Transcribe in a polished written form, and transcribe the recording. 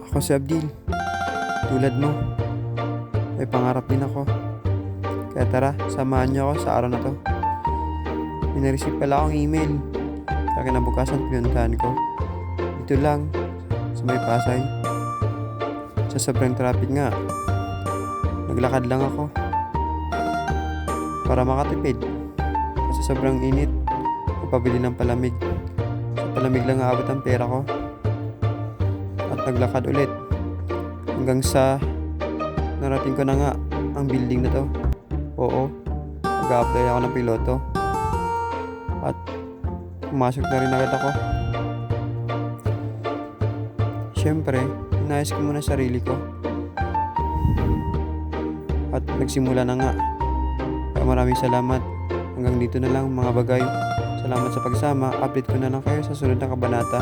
Ako si Abdil. Tulad mo, may pangarap din ako. Kaya tara, samahan niyo ako sa araw na to. May na-receive pala akong email. Kaya kinabukasan pinuntahan ko. Ito lang, sa may Pasay. Sa sobrang traffic nga, naglakad lang ako para makatipid. Kasi sobrang init, napabili ng palamig. Sa palamig lang aabot ang pera ko. At naglakad ulit hanggang sa narating ko na nga ang building na to. Oo, mag-a-apply ako ng piloto at pumasok na rin agad ako. Siyempre, inayos ko muna sarili ko at nagsimula na nga. Kaya maraming salamat. Hanggang dito na lang mga bagay. Salamat sa pagsama. Update ko na lang kayo sa sunod na kabanata.